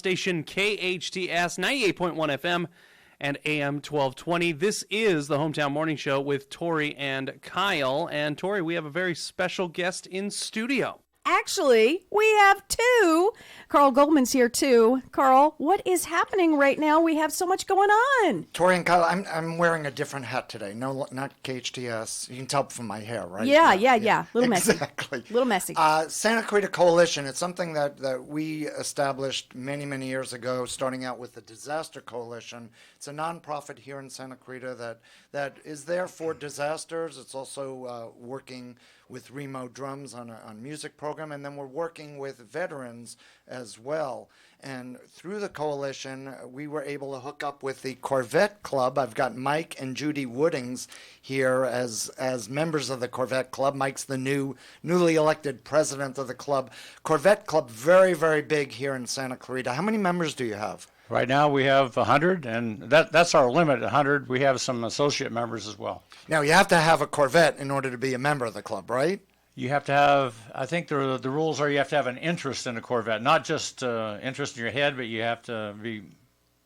Station KHTS 98.1 FM and AM 1220. This is the Hometown Morning Show with Tori and Kyle. And Tori, we have a very special guest in studio. Actually, we have two. Carl Goldman's here too. Carl, what is happening right now? We have so much going on. Tori and Kyle, I'm wearing a different hat today. No, not KHTS. You can tell from my hair, right? Yeah. Little messy. Exactly. Little messy. Santa Clarita Coalition. It's something that we established many years ago, starting out with the Disaster Coalition. It's a nonprofit here in Santa Clarita that is there for disasters. It's also working with Remo Drums on music program, and then we're working with veterans as well. And through the coalition, we were able to hook up with the Corvette Club. I've got Mike and Judy Woodings here as members of the Corvette Club. Mike's the newly elected president of the club. Corvette Club, very big here in Santa Clarita. How many members do you have? Right now we have 100, and that's our limit, 100. We have some associate members as well. Now, you have to have a Corvette in order to be a member of the club, right? You have to have, I think the rules are you have to have an interest in a Corvette, not just interest in your head, but you have to be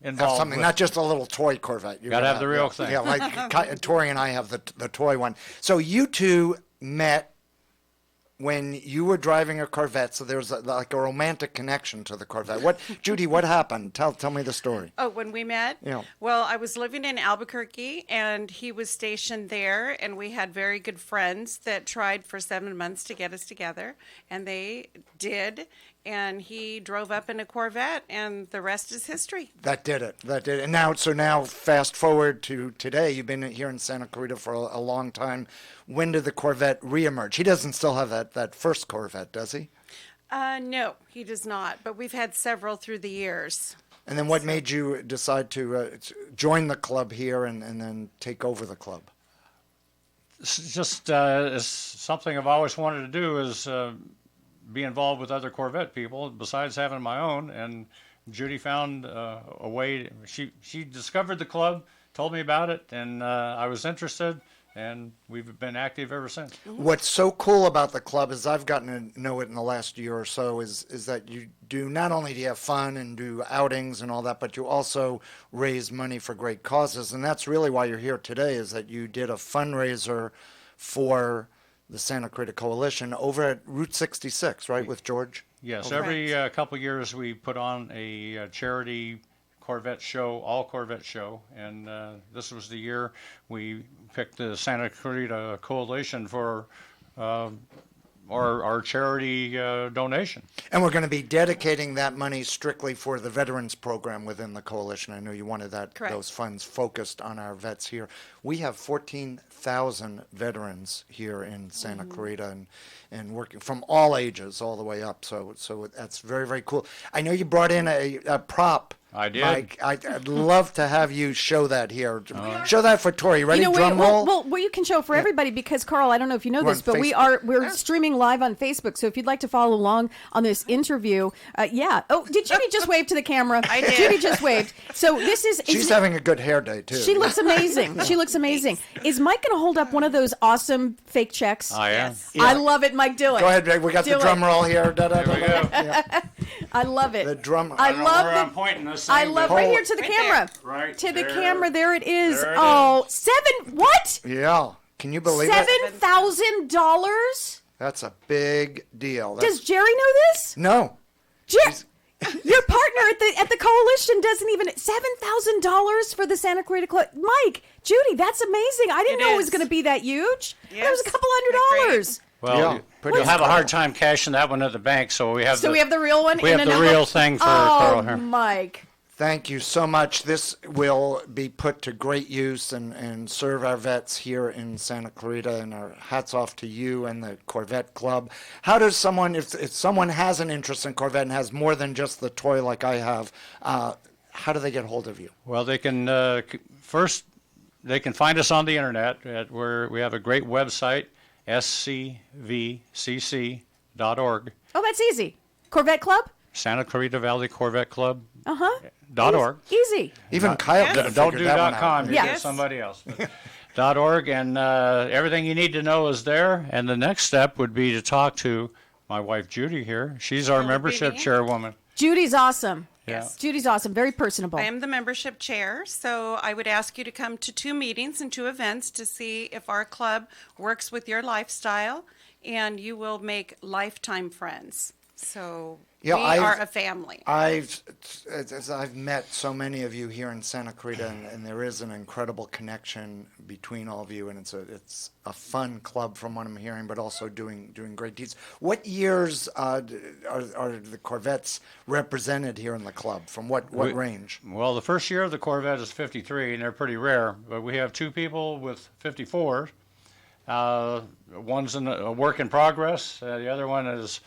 involved. Have something, not just a little toy Corvette. You got to have the real thing. Yeah, like Tori and I have the toy one. So you two met when you were driving a Corvette, so there was like a romantic connection to the Corvette. Judy, what happened? Tell me the story. Oh, when we met? Yeah. Well, I was living in Albuquerque, and he was stationed there, and we had very good friends that tried for 7 months to get us together, and they did, and he drove up in a Corvette, and the rest is history. That did it. And now fast forward to today. You've been here in Santa Clarita for a long time. When did the Corvette reemerge? He doesn't still have that first Corvette, does he? No, he does not, but we've had several through the years. And then what made you decide to join the club here and then take over the club? It's just it's something I've always wanted to do is be involved with other Corvette people besides having my own. And Judy found a way. She discovered the club, told me about it, and I was interested. And we've been active ever since. What's so cool about the club is I've gotten to know it in the last year or so is that you do not only do you have fun and do outings and all that, but you also raise money for great causes. And that's really why you're here today, is that you did a fundraiser for the Santa Clarita Coalition over at Route 66, right, with George? Yes, Okay. every couple of years we put on a charity Corvette show, all Corvette show, and this was the year we picked the Santa Clarita Coalition for our charity donation. And we're going to be dedicating that money strictly for the veterans program within the coalition. I know you wanted those funds focused on our vets here. We have 14,000 veterans here in Santa Clarita and working from all ages all the way up. So that's very cool. I know you brought in a prop. I did. Mike, I'd love to have you show that here. Show that for Tori. Ready? Drum roll. Well, you can show for everybody because Carl, I don't know if you know this, but we're streaming live on Facebook. So if you'd like to follow along on this interview, yeah. Oh, did Judy just wave to the camera? I did. Judy just waved. So this is. She's having a good hair day too. She looks amazing. She looks amazing. Is Mike going to hold up one of those awesome fake checks? I am. Yes. Yeah. I love it, Mike. Do it. Go ahead, Greg. We got the drum roll here. There we go. Yeah. I love it. The drum. I don't know love where the. I'm pointing this thing, I love but- right here to the Right camera. there. Right To the there. camera. There it is. There it Oh, what? Yeah. Can you believe it? $7,000? That's a big deal. Does Jerry know this? No. Your partner at the coalition doesn't even $7,000 for the Santa Clarita Club. Mike, Judy, that's amazing. I didn't It know it was is. going to be that huge. Yes. It was a couple $100. Well, Yeah, pretty you'll have a incredible. hard time cashing that one at the bank, so we have So we have the real one. we in have the an real envelope? thing for Carl Oh, here. Mike. Thank you so much. This will be put to great use and serve our vets here in Santa Clarita, and our hats off to you and the Corvette Club. How does someone, if someone has an interest in Corvette and has more than just the toy like I have, how do they get hold of you? Well, they can first they can find us on the internet at where we have a great website, scvcc.org. Oh, that's easy. Corvette Club? Santa Clarita Valley Corvette Club. Uh-huh. .org. Easy. Even Kyle Yes. could have Don't figured do that one out. .com. You Yeah. get somebody else. .org, and everything you need to know is there. And the next step would be to talk to my wife Judy here. She's our That would be membership me. chairwoman. Judy's awesome. Yes. Judy's awesome, very personable. I am the membership chair, so I would ask you to come to 2 meetings and 2 events to see if our club works with your lifestyle, and you will make lifetime friends. So Yeah, we I've- are a family. I've met so many of you here in Santa Clarita, and there is an incredible connection between all of you, and it's a fun club from what I'm hearing, but also doing great deeds. What years are the Corvettes represented here in the club? From what range? Well, the first year of the Corvette is 53, and they're pretty rare. But we have 2 people with 54. One's a work in progress. The other one is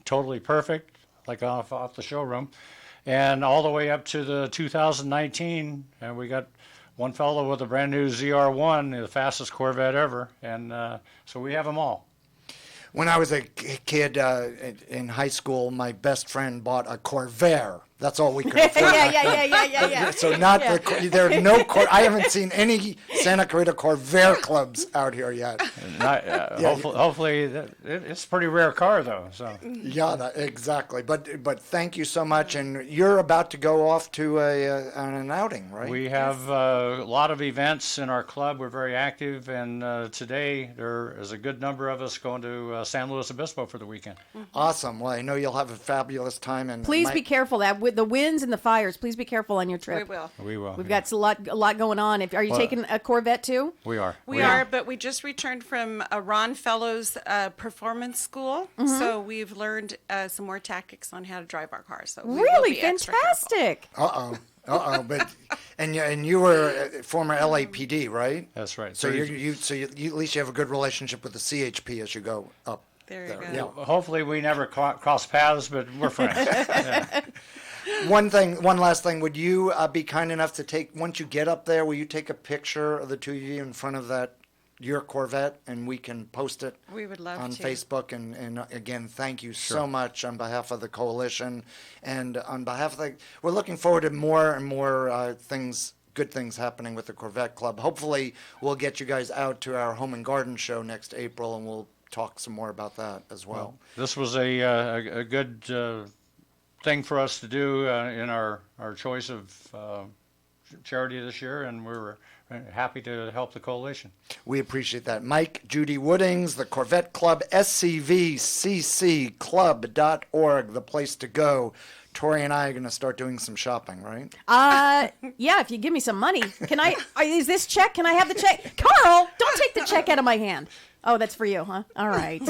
totally perfect, like off the showroom. And all the way up to the 2019, and we got one fellow with a brand new ZR1, the fastest Corvette ever. And so we have them all. When I was a kid in high school, my best friend bought a Corvair. That's all we could afford. yeah. So there are I haven't seen any Santa Clarita Corvair clubs out here yet. Hopefully it's a pretty rare car though. So Yeah, exactly. But thank you so much. And you're about to go off to an outing, right? we have a lot of events in our club. We're very active, and today there is a good number of us going to San Luis Obispo for the weekend. Awesome. Well, I know you'll have a fabulous time. And Please be careful that with the winds and the fires. Please be careful on your We trip. will. We will. We've got a lot going on. Are you taking a Corvette too? We are. We are, but we just returned from a Ron Fellows performance school, so we've learned some more tactics on how to drive our cars. So we will Really be extra careful. fantastic. But and you were a former LAPD, right? That's right. So you at least you have a good relationship with the CHP as you go up. There you go. Yeah. Hopefully we never cross paths, but we're friends. Yeah. One last thing. Would you be kind enough to once you get up there, will you take a picture of the two of you in front of your Corvette, and we can post it We would love on to. Facebook? And again, thank you so much on behalf of the coalition, and on behalf of we're looking forward to more and more good things happening with the Corvette Club. Hopefully, we'll get you guys out to our Home and Garden show next April, and we'll talk some more about that as well. This was a good thing for us to do in our choice of charity this year, and we're happy to help the coalition. We appreciate that. Mike, Judy Woodings, the Corvette Club, scvcclub.org, the place to go. Tori and I are going to start doing some shopping, right? Yeah, if you give me some money. Can I, is this check? Can I have the check? Carl, don't take the check out of my hand. Oh, that's for you, huh? All right.